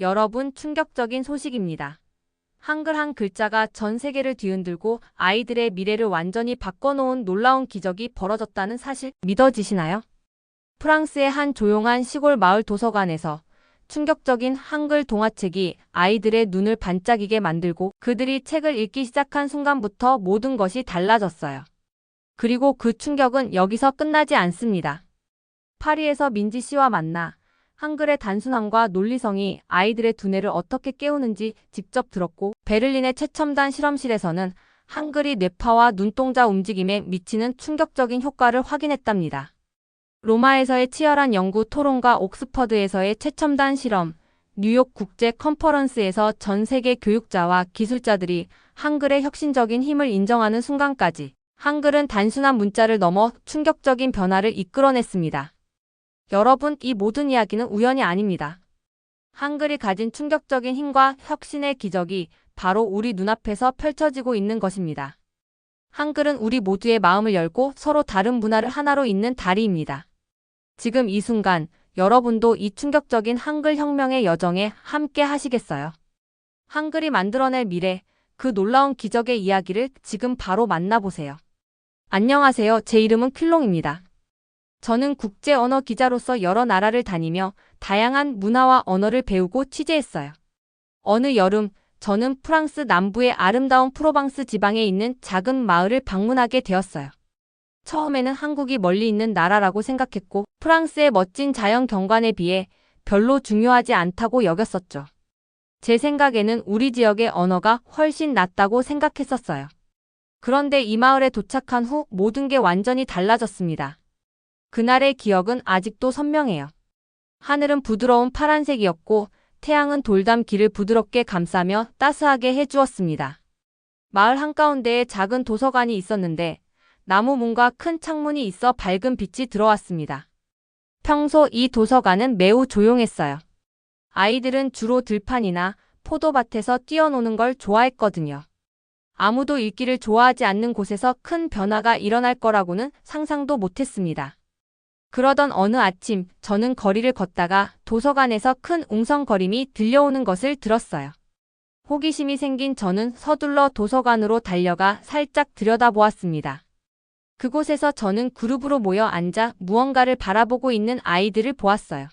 여러분, 충격적인 소식입니다. 한글 한 글자가 전 세계를 뒤흔들고 아이들의 미래를 완전히 바꿔놓은 놀라운 기적이 벌어졌다는 사실 믿어지시나요? 프랑스의 한 조용한 시골 마을 도서관에서 충격적인 한글 동화책이 아이들의 눈을 반짝이게 만들고 그들이 책을 읽기 시작한 순간부터 모든 것이 달라졌어요. 그리고 그 충격은 여기서 끝나지 않습니다. 파리에서 민지 씨와 만나 한글의 단순함과 논리성이 아이들의 두뇌를 어떻게 깨우는지 직접 들었고, 베를린의 최첨단 실험실에서는 한글이 뇌파와 눈동자 움직임에 미치는 충격적인 효과를 확인했답니다. 로마에서의 치열한 연구 토론과 옥스퍼드에서의 최첨단 실험, 뉴욕 국제 컨퍼런스에서 전 세계 교육자와 기술자들이 한글의 혁신적인 힘을 인정하는 순간까지 한글은 단순한 문자를 넘어 충격적인 변화를 이끌어냈습니다. 여러분, 이 모든 이야기는 우연이 아닙니다. 한글이 가진 충격적인 힘과 혁신의 기적이 바로 우리 눈앞에서 펼쳐지고 있는 것입니다. 한글은 우리 모두의 마음을 열고 서로 다른 문화를 하나로 잇는 다리입니다. 지금 이 순간 여러분도 이 충격적인 한글 혁명의 여정에 함께 하시겠어요? 한글이 만들어낼 미래, 그 놀라운 기적의 이야기를 지금 바로 만나보세요. 안녕하세요. 제 이름은 퀼롱입니다. 저는 국제 언어 기자로서 여러 나라를 다니며 다양한 문화와 언어를 배우고 취재했어요. 어느 여름, 저는 프랑스 남부의 아름다운 프로방스 지방에 있는 작은 마을을 방문하게 되었어요. 처음에는 한국이 멀리 있는 나라라고 생각했고, 프랑스의 멋진 자연 경관에 비해 별로 중요하지 않다고 여겼었죠. 제 생각에는 우리 지역의 언어가 훨씬 낫다고 생각했었어요. 그런데 이 마을에 도착한 후 모든 게 완전히 달라졌습니다. 그날의 기억은 아직도 선명해요. 하늘은 부드러운 파란색이었고 태양은 돌담 길을 부드럽게 감싸며 따스하게 해주었습니다. 마을 한가운데에 작은 도서관이 있었는데 나무 문과 큰 창문이 있어 밝은 빛이 들어왔습니다. 평소 이 도서관은 매우 조용했어요. 아이들은 주로 들판이나 포도밭에서 뛰어노는 걸 좋아했거든요. 아무도 읽기를 좋아하지 않는 곳에서 큰 변화가 일어날 거라고는 상상도 못했습니다. 그러던 어느 아침, 저는 거리를 걷다가 도서관에서 큰 웅성거림이 들려오는 것을 들었어요. 호기심이 생긴 저는 서둘러 도서관으로 달려가 살짝 들여다보았습니다. 그곳에서 저는 그룹으로 모여 앉아 무언가를 바라보고 있는 아이들을 보았어요.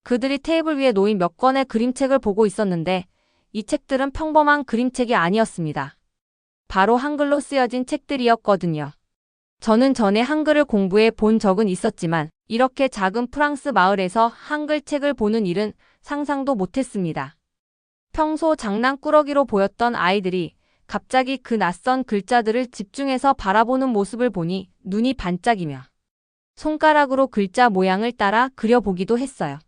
그들이 테이블 위에 놓인 몇 권의 그림책을 보고 있었는데 이 책들은 평범한 그림책이 아니었습니다. 바로 한글로 쓰여진 책들이었거든요. 저는 전에 한글을 공부해 본 적은 있었지만 이렇게 작은 프랑스 마을에서 한글 책을 보는 일은 상상도 못했습니다. 평소 장난꾸러기로 보였던 아이들이 갑자기 그 낯선 글자들을 집중해서 바라보는 모습을 보니 눈이 반짝이며 손가락으로 글자 모양을 따라 그려보기도 했어요.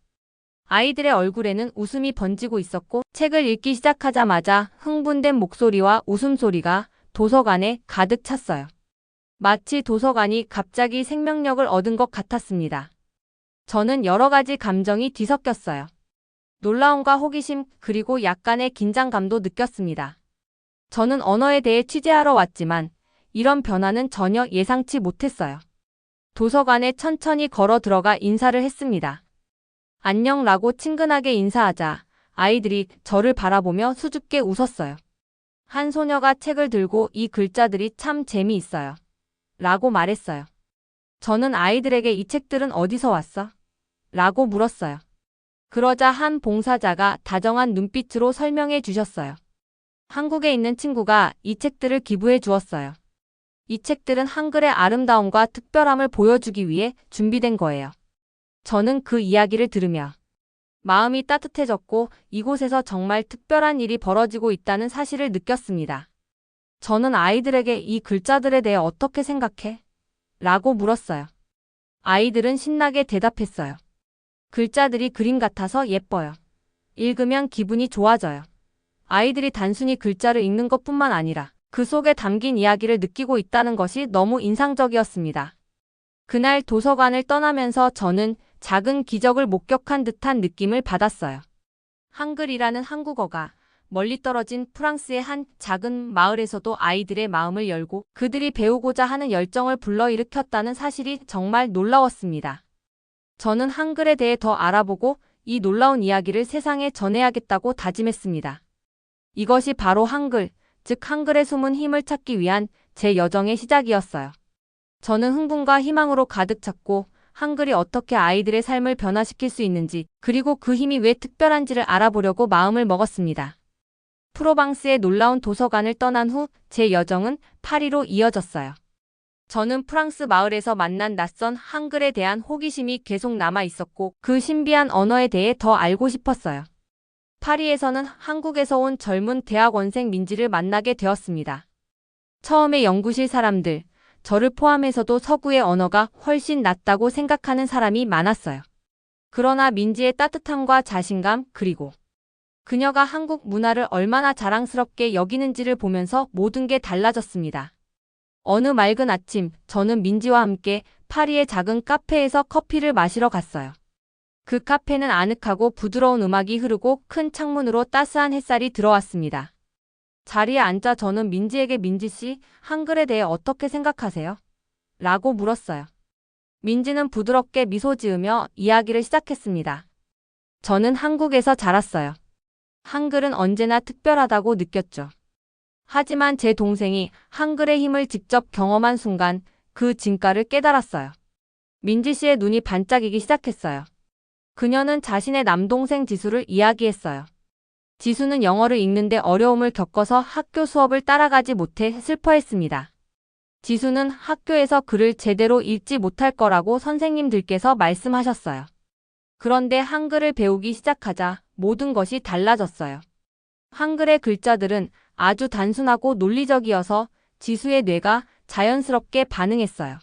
아이들의 얼굴에는 웃음이 번지고 있었고 책을 읽기 시작하자마자 흥분된 목소리와 웃음소리가 도서관에 가득 찼어요. 마치 도서관이 갑자기 생명력을 얻은 것 같았습니다. 저는 여러 가지 감정이 뒤섞였어요. 놀라움과 호기심 그리고 약간의 긴장감도 느꼈습니다. 저는 언어에 대해 취재하러 왔지만 이런 변화는 전혀 예상치 못했어요. 도서관에 천천히 걸어 들어가 인사를 했습니다. 안녕라고 친근하게 인사하자 아이들이 저를 바라보며 수줍게 웃었어요. 한 소녀가 책을 들고 이 글자들이 참 재미있어요. 라고 말했어요. 저는 아이들에게 이 책들은 어디서 왔어? 라고 물었어요. 그러자 한 봉사자가 다정한 눈빛으로 설명해 주셨어요. 한국에 있는 친구가 이 책들을 기부해 주었어요. 이 책들은 한글의 아름다움과 특별함을 보여주기 위해 준비된 거예요. 저는 그 이야기를 들으며 마음이 따뜻해졌고 이곳에서 정말 특별한 일이 벌어지고 있다는 사실을 느꼈습니다. 저는 아이들에게 이 글자들에 대해 어떻게 생각해? 라고 물었어요. 아이들은 신나게 대답했어요. 글자들이 그림 같아서 예뻐요. 읽으면 기분이 좋아져요. 아이들이 단순히 글자를 읽는 것뿐만 아니라 그 속에 담긴 이야기를 느끼고 있다는 것이 너무 인상적이었습니다. 그날 도서관을 떠나면서 저는 작은 기적을 목격한 듯한 느낌을 받았어요. 한글이라는 한국어가 멀리 떨어진 프랑스의 한 작은 마을에서도 아이들의 마음을 열고 그들이 배우고자 하는 열정을 불러일으켰다는 사실이 정말 놀라웠습니다. 저는 한글에 대해 더 알아보고 이 놀라운 이야기를 세상에 전해야겠다고 다짐했습니다. 이것이 바로 한글, 즉 한글의 숨은 힘을 찾기 위한 제 여정의 시작이었어요. 저는 흥분과 희망으로 가득 찼고 한글이 어떻게 아이들의 삶을 변화시킬 수 있는지, 그리고 그 힘이 왜 특별한지를 알아보려고 마음을 먹었습니다. 프로방스의 놀라운 도서관을 떠난 후 제 여정은 파리로 이어졌어요. 저는 프랑스 마을에서 만난 낯선 한글에 대한 호기심이 계속 남아 있었고 그 신비한 언어에 대해 더 알고 싶었어요. 파리에서는 한국에서 온 젊은 대학원생 민지를 만나게 되었습니다. 처음에 연구실 사람들, 저를 포함해서도 서구의 언어가 훨씬 낫다고 생각하는 사람이 많았어요. 그러나 민지의 따뜻함과 자신감, 그리고 그녀가 한국 문화를 얼마나 자랑스럽게 여기는지를 보면서 모든 게 달라졌습니다. 어느 맑은 아침, 저는 민지와 함께 파리의 작은 카페에서 커피를 마시러 갔어요. 그 카페는 아늑하고 부드러운 음악이 흐르고 큰 창문으로 따스한 햇살이 들어왔습니다. 자리에 앉자 저는 민지에게 민지 씨, 한글에 대해 어떻게 생각하세요? 라고 물었어요. 민지는 부드럽게 미소 지으며 이야기를 시작했습니다. 저는 한국에서 자랐어요. 한글은 언제나 특별하다고 느꼈죠. 하지만 제 동생이 한글의 힘을 직접 경험한 순간 그 진가를 깨달았어요. 민지 씨의 눈이 반짝이기 시작했어요. 그녀는 자신의 남동생 지수를 이야기했어요. 지수는 영어를 읽는데 어려움을 겪어서 학교 수업을 따라가지 못해 슬퍼했습니다. 지수는 학교에서 글을 제대로 읽지 못할 거라고 선생님들께서 말씀하셨어요. 그런데 한글을 배우기 시작하자 모든 것이 달라졌어요. 한글의 글자들은 아주 단순하고 논리적이어서 지수의 뇌가 자연스럽게 반응했어요.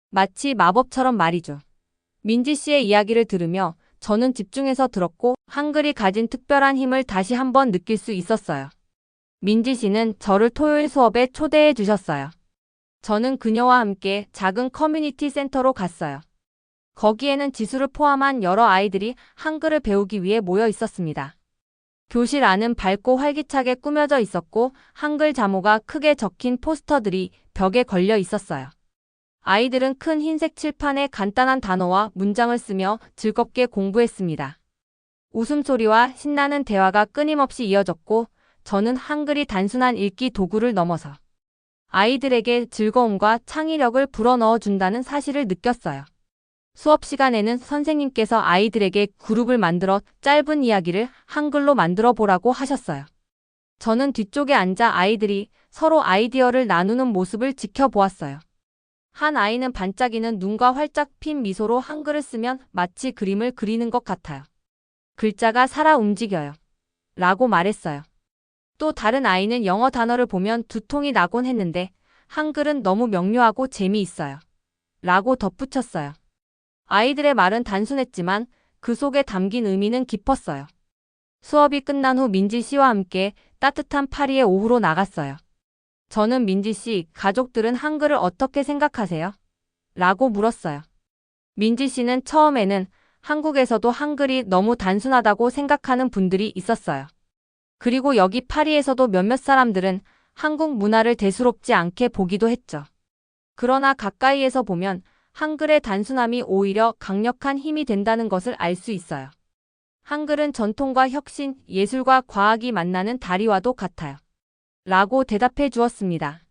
마치 마법처럼 말이죠. 민지 씨의 이야기를 들으며 저는 집중해서 들었고 한글이 가진 특별한 힘을 다시 한번 느낄 수 있었어요. 민지 씨는 저를 토요일 수업에 초대해 주셨어요. 저는 그녀와 함께 작은 커뮤니티 센터로 갔어요. 거기에는 지수를 포함한 여러 아이들이 한글을 배우기 위해 모여 있었습니다. 교실 안은 밝고 활기차게 꾸며져 있었고 한글 자모가 크게 적힌 포스터들이 벽에 걸려 있었어요. 아이들은 큰 흰색 칠판에 간단한 단어와 문장을 쓰며 즐겁게 공부했습니다. 웃음소리와 신나는 대화가 끊임없이 이어졌고 저는 한글이 단순한 읽기 도구를 넘어서 아이들에게 즐거움과 창의력을 불어넣어 준다는 사실을 느꼈어요. 수업 시간에는 선생님께서 아이들에게 그룹을 만들어 짧은 이야기를 한글로 만들어 보라고 하셨어요. 저는 뒤쪽에 앉아 아이들이 서로 아이디어를 나누는 모습을 지켜보았어요. 한 아이는 반짝이는 눈과 활짝 핀 미소로 한글을 쓰면 마치 그림을 그리는 것 같아요. 글자가 살아 움직여요. 라고 말했어요. 또 다른 아이는 영어 단어를 보면 두통이 나곤 했는데 한글은 너무 명료하고 재미있어요. 라고 덧붙였어요. 아이들의 말은 단순했지만 그 속에 담긴 의미는 깊었어요. 수업이 끝난 후 민지 씨와 함께 따뜻한 파리의 오후로 나갔어요. 저는 민지 씨, 가족들은 한글을 어떻게 생각하세요? 라고 물었어요. 민지 씨는 처음에는 한국에서도 한글이 너무 단순하다고 생각하는 분들이 있었어요. 그리고 여기 파리에서도 몇몇 사람들은 한국 문화를 대수롭지 않게 보기도 했죠. 그러나 가까이에서 보면 한글의 단순함이 오히려 강력한 힘이 된다는 것을 알 수 있어요. 한글은 전통과 혁신, 예술과 과학이 만나는 다리와도 같아요. 라고 대답해 주었습니다.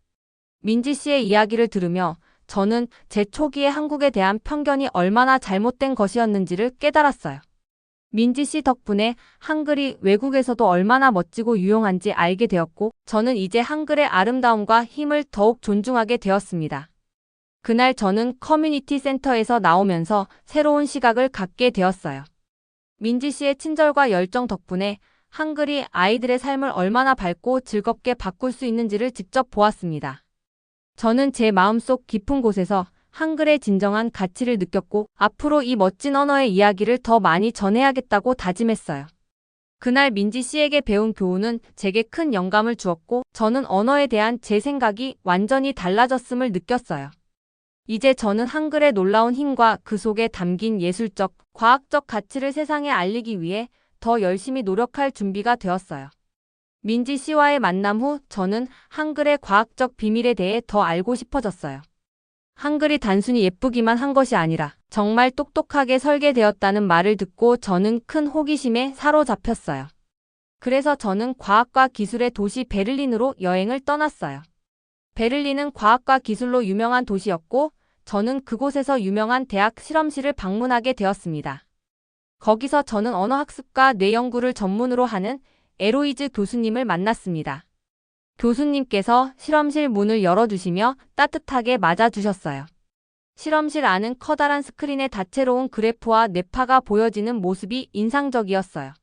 민지 씨의 이야기를 들으며 저는 제 초기의 한국에 대한 편견이 얼마나 잘못된 것이었는지를 깨달았어요. 민지 씨 덕분에 한글이 외국에서도 얼마나 멋지고 유용한지 알게 되었고 저는 이제 한글의 아름다움과 힘을 더욱 존중하게 되었습니다. 그날 저는 커뮤니티 센터에서 나오면서 새로운 시각을 갖게 되었어요. 민지 씨의 친절과 열정 덕분에 한글이 아이들의 삶을 얼마나 밝고 즐겁게 바꿀 수 있는지를 직접 보았습니다. 저는 제 마음속 깊은 곳에서 한글의 진정한 가치를 느꼈고 앞으로 이 멋진 언어의 이야기를 더 많이 전해야겠다고 다짐했어요. 그날 민지 씨에게 배운 교훈은 제게 큰 영감을 주었고 저는 언어에 대한 제 생각이 완전히 달라졌음을 느꼈어요. 이제 저는 한글의 놀라운 힘과 그 속에 담긴 예술적, 과학적 가치를 세상에 알리기 위해 더 열심히 노력할 준비가 되었어요. 민지 씨와의 만남 후 저는 한글의 과학적 비밀에 대해 더 알고 싶어졌어요. 한글이 단순히 예쁘기만 한 것이 아니라 정말 똑똑하게 설계되었다는 말을 듣고 저는 큰 호기심에 사로잡혔어요. 그래서 저는 과학과 기술의 도시 베를린으로 여행을 떠났어요. 베를린은 과학과 기술로 유명한 도시였고 저는 그곳에서 유명한 대학 실험실을 방문하게 되었습니다. 거기서 저는 언어학습과 뇌연구를 전문으로 하는 에로이즈 교수님을 만났습니다. 교수님께서 실험실 문을 열어주시며 따뜻하게 맞아주셨어요. 실험실 안은 커다란 스크린에 다채로운 그래프와 뇌파가 보여지는 모습이 인상적이었어요.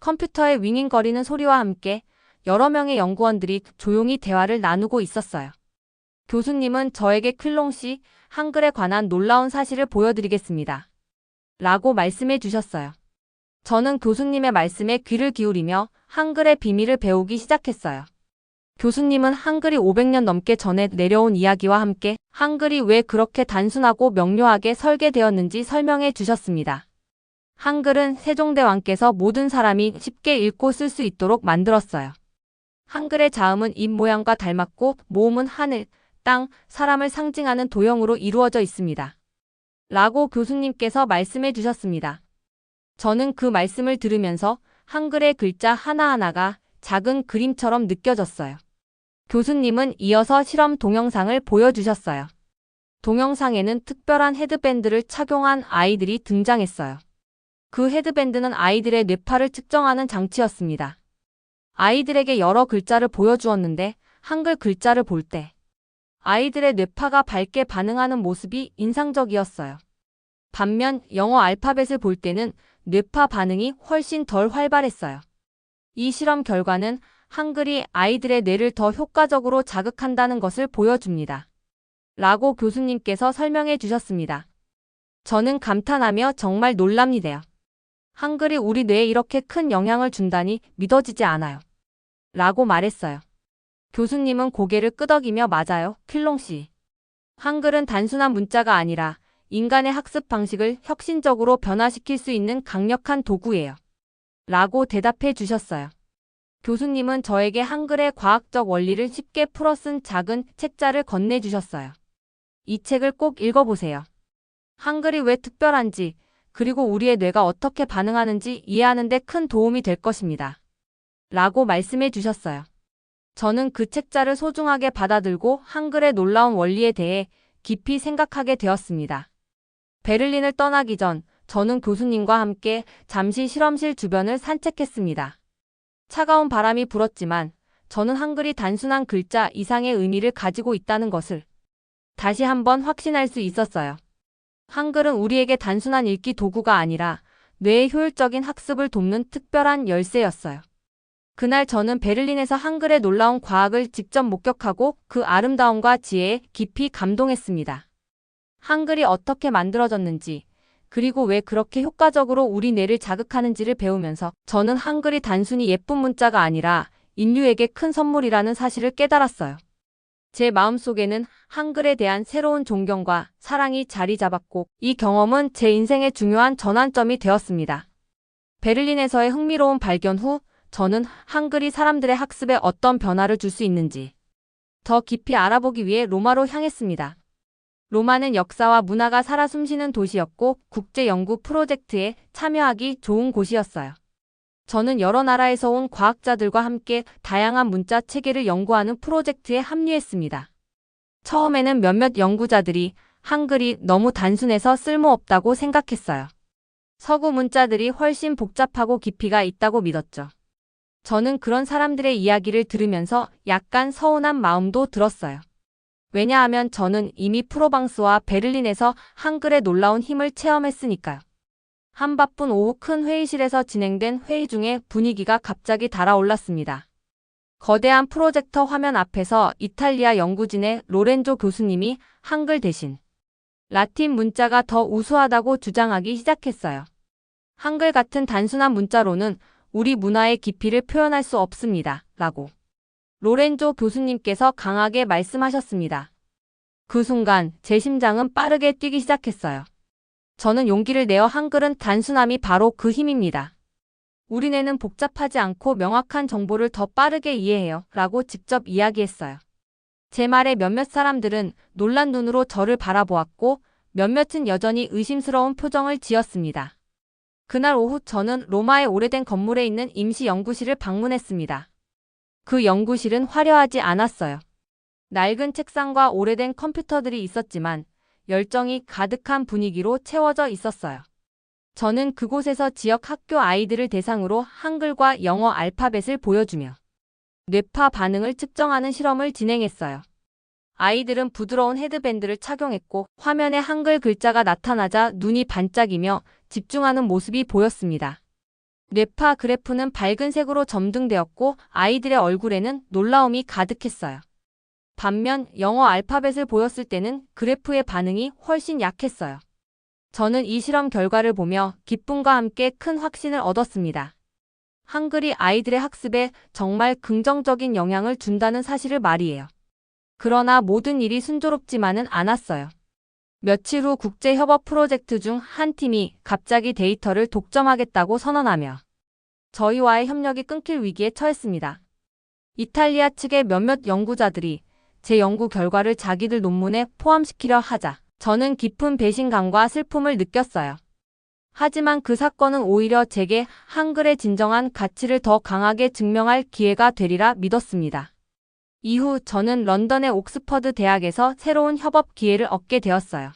컴퓨터의 윙윙거리는 소리와 함께 여러 명의 연구원들이 조용히 대화를 나누고 있었어요. 교수님은 저에게 퀼롱씨, 한글에 관한 놀라운 사실을 보여드리겠습니다. 라고 말씀해 주셨어요. 저는 교수님의 말씀에 귀를 기울이며 한글의 비밀을 배우기 시작했어요. 교수님은 한글이 500년 넘게 전에 내려온 이야기와 함께 한글이 왜 그렇게 단순하고 명료하게 설계되었는지 설명해 주셨습니다. 한글은 세종대왕께서 모든 사람이 쉽게 읽고 쓸 수 있도록 만들었어요. 한글의 자음은 입 모양과 닮았고 모음은 하늘, 땅, 사람을 상징하는 도형으로 이루어져 있습니다. 라고 교수님께서 말씀해 주셨습니다. 저는 그 말씀을 들으면서 한글의 글자 하나하나가 작은 그림처럼 느껴졌어요. 교수님은 이어서 실험 동영상을 보여주셨어요. 동영상에는 특별한 헤드밴드를 착용한 아이들이 등장했어요. 그 헤드밴드는 아이들의 뇌파를 측정하는 장치였습니다. 아이들에게 여러 글자를 보여주었는데 한글 글자를 볼 때 아이들의 뇌파가 밝게 반응하는 모습이 인상적이었어요. 반면 영어 알파벳을 볼 때는 뇌파 반응이 훨씬 덜 활발했어요. 이 실험 결과는 한글이 아이들의 뇌를 더 효과적으로 자극한다는 것을 보여줍니다. 라고 교수님께서 설명해 주셨습니다. 저는 감탄하며 정말 놀랍니다. 한글이 우리 뇌에 이렇게 큰 영향을 준다니 믿어지지 않아요. 라고 말했어요. 교수님은 고개를 끄덕이며 맞아요, 퀼롱씨. 한글은 단순한 문자가 아니라 인간의 학습 방식을 혁신적으로 변화시킬 수 있는 강력한 도구예요. 라고 대답해 주셨어요. 교수님은 저에게 한글의 과학적 원리를 쉽게 풀어 쓴 작은 책자를 건네주셨어요. 이 책을 꼭 읽어보세요. 한글이 왜 특별한지, 그리고 우리의 뇌가 어떻게 반응하는지 이해하는 데 큰 도움이 될 것입니다. 라고 말씀해 주셨어요. 저는 그 책자를 소중하게 받아들고 한글의 놀라운 원리에 대해 깊이 생각하게 되었습니다. 베를린을 떠나기 전 저는 교수님과 함께 잠시 실험실 주변을 산책했습니다. 차가운 바람이 불었지만 저는 한글이 단순한 글자 이상의 의미를 가지고 있다는 것을 다시 한번 확신할 수 있었어요. 한글은 우리에게 단순한 읽기 도구가 아니라 뇌의 효율적인 학습을 돕는 특별한 열쇠였어요. 그날 저는 베를린에서 한글의 놀라운 과학을 직접 목격하고 그 아름다움과 지혜에 깊이 감동했습니다. 한글이 어떻게 만들어졌는지, 그리고 왜 그렇게 효과적으로 우리 뇌를 자극하는지를 배우면서 저는 한글이 단순히 예쁜 문자가 아니라 인류에게 큰 선물이라는 사실을 깨달았어요. 제 마음속에는 한글에 대한 새로운 존경과 사랑이 자리 잡았고 이 경험은 제 인생의 중요한 전환점이 되었습니다. 베를린에서의 흥미로운 발견 후 저는 한글이 사람들의 학습에 어떤 변화를 줄 수 있는지 더 깊이 알아보기 위해 로마로 향했습니다. 로마는 역사와 문화가 살아 숨쉬는 도시였고 국제 연구 프로젝트에 참여하기 좋은 곳이었어요. 저는 여러 나라에서 온 과학자들과 함께 다양한 문자 체계를 연구하는 프로젝트에 합류했습니다. 처음에는 몇몇 연구자들이 한글이 너무 단순해서 쓸모없다고 생각했어요. 서구 문자들이 훨씬 복잡하고 깊이가 있다고 믿었죠. 저는 그런 사람들의 이야기를 들으면서 약간 서운한 마음도 들었어요. 왜냐하면 저는 이미 프로방스와 베를린에서 한글의 놀라운 힘을 체험했으니까요. 한 바쁜 오후 큰 회의실에서 진행된 회의 중에 분위기가 갑자기 달아올랐습니다. 거대한 프로젝터 화면 앞에서 이탈리아 연구진의 로렌조 교수님이 한글 대신 라틴 문자가 더 우수하다고 주장하기 시작했어요. 한글 같은 단순한 문자로는 우리 문화의 깊이를 표현할 수 없습니다. 라고 로렌조 교수님께서 강하게 말씀하셨습니다. 그 순간 제 심장은 빠르게 뛰기 시작했어요. 저는 용기를 내어 한글은 단순함이 바로 그 힘입니다. 우리 뇌는 복잡하지 않고 명확한 정보를 더 빠르게 이해해요. 라고 직접 이야기했어요. 제 말에 몇몇 사람들은 놀란 눈으로 저를 바라보았고 몇몇은 여전히 의심스러운 표정을 지었습니다. 그날 오후 저는 로마의 오래된 건물에 있는 임시 연구실을 방문했습니다. 그 연구실은 화려하지 않았어요. 낡은 책상과 오래된 컴퓨터들이 있었지만 열정이 가득한 분위기로 채워져 있었어요. 저는 그곳에서 지역 학교 아이들을 대상으로 한글과 영어 알파벳을 보여주며 뇌파 반응을 측정하는 실험을 진행했어요. 아이들은 부드러운 헤드밴드를 착용했고 화면에 한글 글자가 나타나자 눈이 반짝이며 집중하는 모습이 보였습니다. 뇌파 그래프는 밝은 색으로 점등되었고 아이들의 얼굴에는 놀라움이 가득했어요. 반면 영어 알파벳을 보였을 때는 그래프의 반응이 훨씬 약했어요. 저는 이 실험 결과를 보며 기쁨과 함께 큰 확신을 얻었습니다. 한글이 아이들의 학습에 정말 긍정적인 영향을 준다는 사실을 말이에요. 그러나 모든 일이 순조롭지만은 않았어요. 며칠 후 국제협업 프로젝트 중 한 팀이 갑자기 데이터를 독점하겠다고 선언하며 저희와의 협력이 끊길 위기에 처했습니다. 이탈리아 측의 몇몇 연구자들이 제 연구 결과를 자기들 논문에 포함시키려 하자 저는 깊은 배신감과 슬픔을 느꼈어요. 하지만 그 사건은 오히려 제게 한글의 진정한 가치를 더 강하게 증명할 기회가 되리라 믿었습니다. 이후 저는 런던의 옥스퍼드 대학에서 새로운 협업 기회를 얻게 되었어요.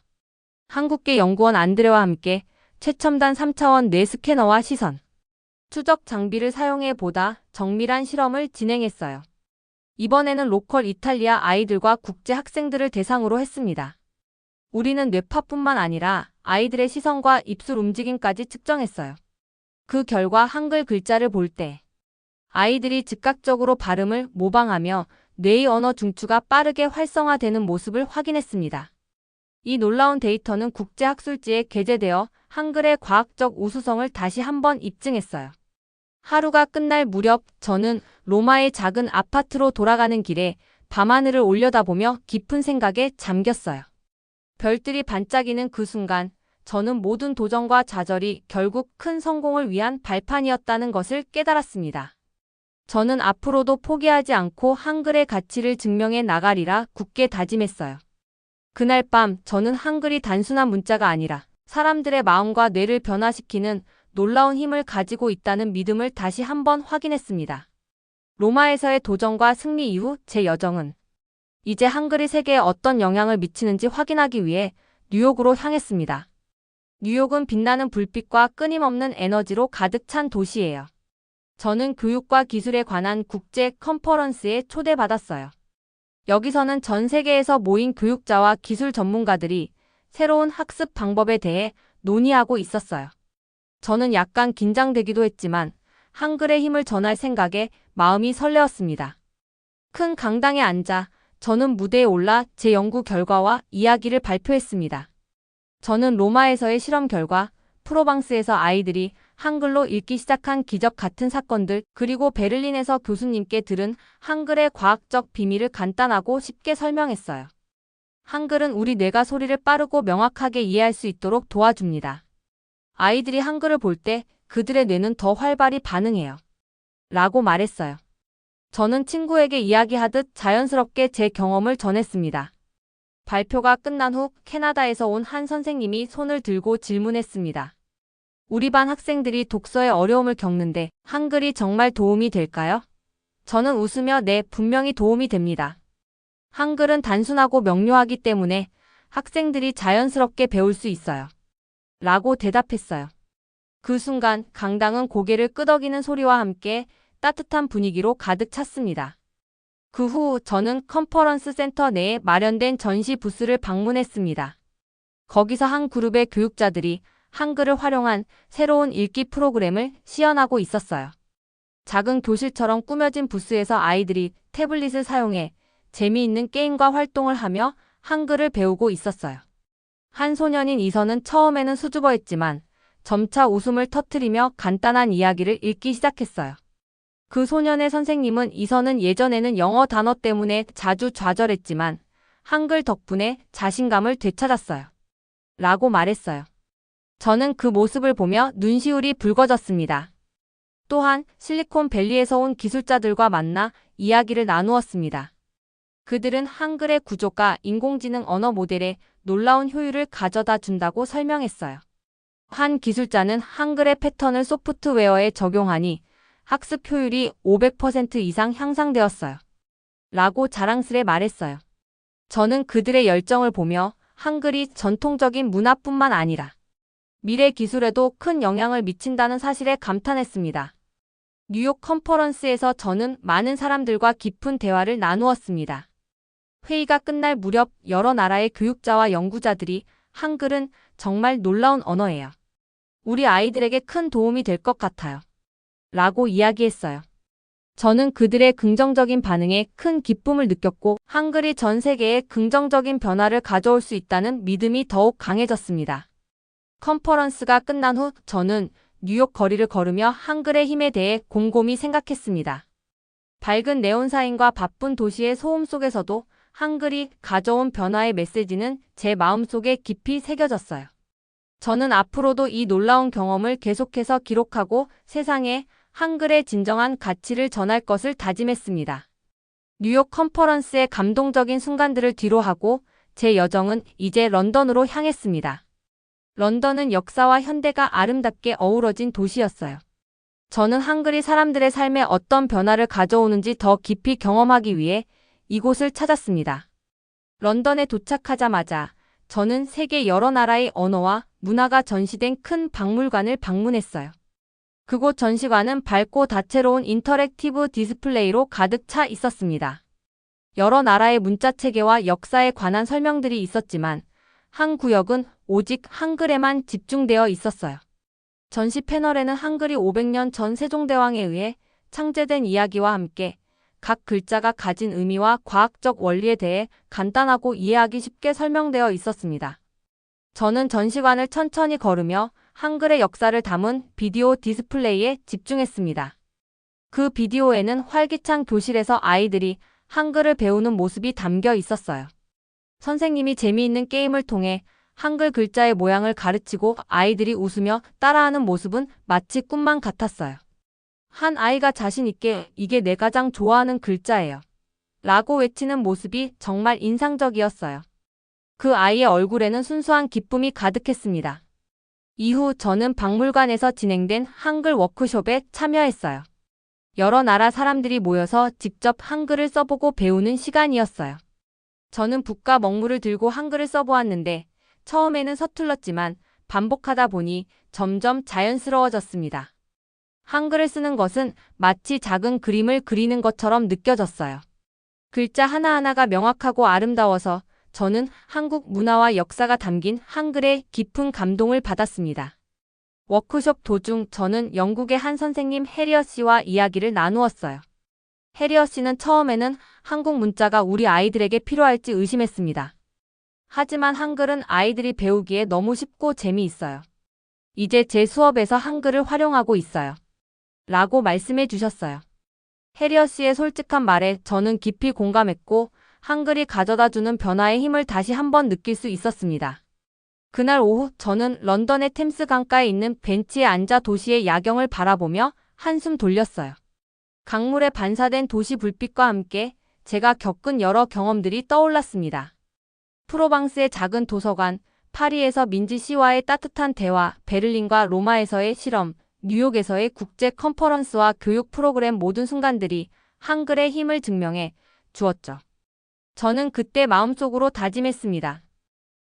한국계 연구원 안드레와 함께 최첨단 3차원 뇌 스캐너와 시선 추적 장비를 사용해 보다 정밀한 실험을 진행했어요. 이번에는 로컬 이탈리아 아이들과 국제 학생들을 대상으로 했습니다. 우리는 뇌파뿐만 아니라 아이들의 시선과 입술 움직임까지 측정했어요. 그 결과 한글 글자를 볼 때 아이들이 즉각적으로 발음을 모방하며 뇌의 언어 중추가 빠르게 활성화되는 모습을 확인했습니다. 이 놀라운 데이터는 국제학술지에 게재되어 한글의 과학적 우수성을 다시 한번 입증했어요. 하루가 끝날 무렵 저는 로마의 작은 아파트로 돌아가는 길에 밤하늘을 올려다보며 깊은 생각에 잠겼어요. 별들이 반짝이는 그 순간 저는 모든 도전과 좌절이 결국 큰 성공을 위한 발판이었다는 것을 깨달았습니다. 저는 앞으로도 포기하지 않고 한글의 가치를 증명해 나가리라 굳게 다짐했어요. 그날 밤 저는 한글이 단순한 문자가 아니라 사람들의 마음과 뇌를 변화시키는 놀라운 힘을 가지고 있다는 믿음을 다시 한번 확인했습니다. 로마에서의 도전과 승리 이후 제 여정은 이제 한글이 세계에 어떤 영향을 미치는지 확인하기 위해 뉴욕으로 향했습니다. 뉴욕은 빛나는 불빛과 끊임없는 에너지로 가득 찬 도시예요. 저는 교육과 기술에 관한 국제 컨퍼런스에 초대받았어요. 여기서는 전 세계에서 모인 교육자와 기술 전문가들이 새로운 학습 방법에 대해 논의하고 있었어요. 저는 약간 긴장되기도 했지만 한글의 힘을 전할 생각에 마음이 설레었습니다. 큰 강당에 앉아 저는 무대에 올라 제 연구 결과와 이야기를 발표했습니다. 저는 로마에서의 실험 결과, 프로방스에서 아이들이 한글로 읽기 시작한 기적 같은 사건들, 그리고 베를린에서 교수님께 들은 한글의 과학적 비밀을 간단하고 쉽게 설명했어요. 한글은 우리 뇌가 소리를 빠르고 명확하게 이해할 수 있도록 도와줍니다. 아이들이 한글을 볼 때 그들의 뇌는 더 활발히 반응해요. 라고 말했어요. 저는 친구에게 이야기하듯 자연스럽게 제 경험을 전했습니다. 발표가 끝난 후 캐나다에서 온 한 선생님이 손을 들고 질문했습니다. 우리 반 학생들이 독서에 어려움을 겪는데 한글이 정말 도움이 될까요? 저는 웃으며 네, 분명히 도움이 됩니다. 한글은 단순하고 명료하기 때문에 학생들이 자연스럽게 배울 수 있어요. 라고 대답했어요. 그 순간 강당은 고개를 끄덕이는 소리와 함께 따뜻한 분위기로 가득 찼습니다. 그 후 저는 컨퍼런스 센터 내에 마련된 전시 부스를 방문했습니다. 거기서 한 그룹의 교육자들이 한글을 활용한 새로운 읽기 프로그램을 시연하고 있었어요. 작은 교실처럼 꾸며진 부스에서 아이들이 태블릿을 사용해 재미있는 게임과 활동을 하며 한글을 배우고 있었어요. 한 소년인 이선은 처음에는 수줍어했지만 점차 웃음을 터뜨리며 간단한 이야기를 읽기 시작했어요. 그 소년의 선생님은 이선은 예전에는 영어 단어 때문에 자주 좌절했지만 한글 덕분에 자신감을 되찾았어요. 라고 말했어요. 저는 그 모습을 보며 눈시울이 붉어졌습니다. 또한 실리콘밸리에서 온 기술자들과 만나 이야기를 나누었습니다. 그들은 한글의 구조가 인공지능 언어 모델에 놀라운 효율을 가져다 준다고 설명했어요. 한 기술자는 한글의 패턴을 소프트웨어에 적용하니 학습 효율이 500% 이상 향상되었어요. 라고 자랑스레 말했어요. 저는 그들의 열정을 보며 한글이 전통적인 문화뿐만 아니라 미래 기술에도 큰 영향을 미친다는 사실에 감탄했습니다. 뉴욕 컨퍼런스에서 저는 많은 사람들과 깊은 대화를 나누었습니다. 회의가 끝날 무렵 여러 나라의 교육자와 연구자들이 한글은 정말 놀라운 언어예요. 우리 아이들에게 큰 도움이 될 것 같아요. 라고 이야기했어요. 저는 그들의 긍정적인 반응에 큰 기쁨을 느꼈고 한글이 전 세계에 긍정적인 변화를 가져올 수 있다는 믿음이 더욱 강해졌습니다. 컨퍼런스가 끝난 후 저는 뉴욕 거리를 걸으며 한글의 힘에 대해 곰곰이 생각했습니다. 밝은 네온사인과 바쁜 도시의 소음 속에서도 한글이 가져온 변화의 메시지는 제 마음속에 깊이 새겨졌어요. 저는 앞으로도 이 놀라운 경험을 계속해서 기록하고 세상에 한글의 진정한 가치를 전할 것을 다짐했습니다. 뉴욕 컨퍼런스의 감동적인 순간들을 뒤로하고 제 여정은 이제 런던으로 향했습니다. 런던은 역사와 현대가 아름답게 어우러진 도시였어요. 저는 한글이 사람들의 삶에 어떤 변화를 가져오는지 더 깊이 경험하기 위해 이곳을 찾았습니다. 런던에 도착하자마자 저는 세계 여러 나라의 언어와 문화가 전시된 큰 박물관을 방문했어요. 그곳 전시관은 밝고 다채로운 인터랙티브 디스플레이로 가득 차 있었습니다. 여러 나라의 문자 체계와 역사에 관한 설명들이 있었지만 한 구역은 오직 한글에만 집중되어 있었어요. 전시 패널에는 한글이 500년 전 세종대왕에 의해 창제된 이야기와 함께 각 글자가 가진 의미와 과학적 원리에 대해 간단하고 이해하기 쉽게 설명되어 있었습니다. 저는 전시관을 천천히 걸으며 한글의 역사를 담은 비디오 디스플레이에 집중했습니다. 그 비디오에는 활기찬 교실에서 아이들이 한글을 배우는 모습이 담겨 있었어요. 선생님이 재미있는 게임을 통해 한글 글자의 모양을 가르치고 아이들이 웃으며 따라하는 모습은 마치 꿈만 같았어요. 한 아이가 자신 있게 이게 내 가장 좋아하는 글자예요. 라고 외치는 모습이 정말 인상적이었어요. 그 아이의 얼굴에는 순수한 기쁨이 가득했습니다. 이후 저는 박물관에서 진행된 한글 워크숍에 참여했어요. 여러 나라 사람들이 모여서 직접 한글을 써보고 배우는 시간이었어요. 저는 붓과 먹물을 들고 한글을 써보았는데 처음에는 서툴렀지만 반복하다 보니 점점 자연스러워졌습니다. 한글을 쓰는 것은 마치 작은 그림을 그리는 것처럼 느껴졌어요. 글자 하나하나가 명확하고 아름다워서 저는 한국 문화와 역사가 담긴 한글에 깊은 감동을 받았습니다. 워크숍 도중 저는 영국의 한 선생님 해리어 씨와 이야기를 나누었어요. 해리어 씨는 처음에는 한국 문자가 우리 아이들에게 필요할지 의심했습니다. 하지만 한글은 아이들이 배우기에 너무 쉽고 재미있어요. 이제 제 수업에서 한글을 활용하고 있어요. 라고 말씀해 주셨어요. 해리어 씨의 솔직한 말에 저는 깊이 공감했고 한글이 가져다주는 변화의 힘을 다시 한번 느낄 수 있었습니다. 그날 오후 저는 런던의 템스 강가에 있는 벤치에 앉아 도시의 야경을 바라보며 한숨 돌렸어요. 강물에 반사된 도시 불빛과 함께 제가 겪은 여러 경험들이 떠올랐습니다. 프로방스의 작은 도서관, 파리에서 민지 씨와의 따뜻한 대화, 베를린과 로마에서의 실험, 뉴욕에서의 국제 컨퍼런스와 교육 프로그램 모든 순간들이 한글의 힘을 증명해 주었죠. 저는 그때 마음속으로 다짐했습니다.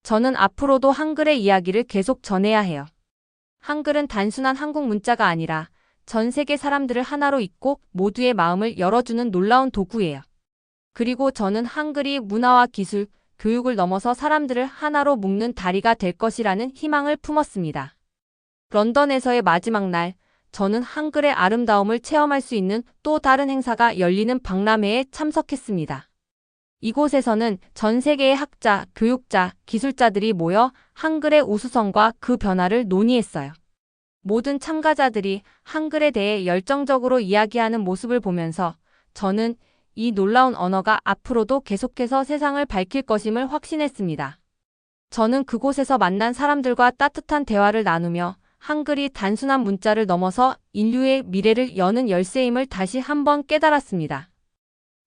저는 앞으로도 한글의 이야기를 계속 전해야 해요. 한글은 단순한 한국 문자가 아니라 전 세계 사람들을 하나로 잇고 모두의 마음을 열어주는 놀라운 도구예요. 그리고 저는 한글이 문화와 기술, 교육을 넘어서 사람들을 하나로 묶는 다리가 될 것이라는 희망을 품었습니다. 런던에서의 마지막 날, 저는 한글의 아름다움을 체험할 수 있는 또 다른 행사가 열리는 박람회에 참석했습니다. 이곳에서는 전 세계의 학자, 교육자, 기술자들이 모여 한글의 우수성과 그 변화를 논의했어요. 모든 참가자들이 한글에 대해 열정적으로 이야기하는 모습을 보면서 저는 이 놀라운 언어가 앞으로도 계속해서 세상을 밝힐 것임을 확신했습니다. 저는 그곳에서 만난 사람들과 따뜻한 대화를 나누며 한글이 단순한 문자를 넘어서 인류의 미래를 여는 열쇠임을 다시 한번 깨달았습니다.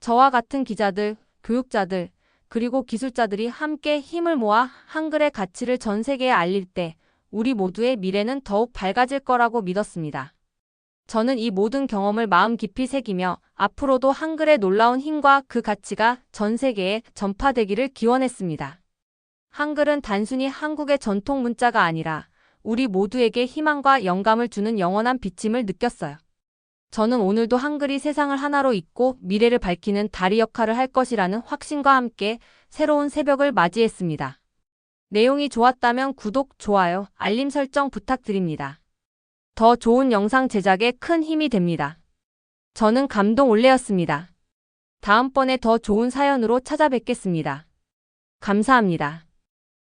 저와 같은 기자들, 교육자들, 그리고 기술자들이 함께 힘을 모아 한글의 가치를 전 세계에 알릴 때 우리 모두의 미래는 더욱 밝아질 거라고 믿었습니다. 저는 이 모든 경험을 마음 깊이 새기며 앞으로도 한글의 놀라운 힘과 그 가치가 전 세계에 전파되기를 기원했습니다. 한글은 단순히 한국의 전통 문자가 아니라 우리 모두에게 희망과 영감을 주는 영원한 빛임을 느꼈어요. 저는 오늘도 한글이 세상을 하나로 잇고 미래를 밝히는 다리 역할을 할 것이라는 확신과 함께 새로운 새벽을 맞이했습니다. 내용이 좋았다면 구독, 좋아요, 알림 설정 부탁드립니다. 더 좋은 영상 제작에 큰 힘이 됩니다. 저는 감동 올레였습니다. 다음번에 더 좋은 사연으로 찾아뵙겠습니다. 감사합니다.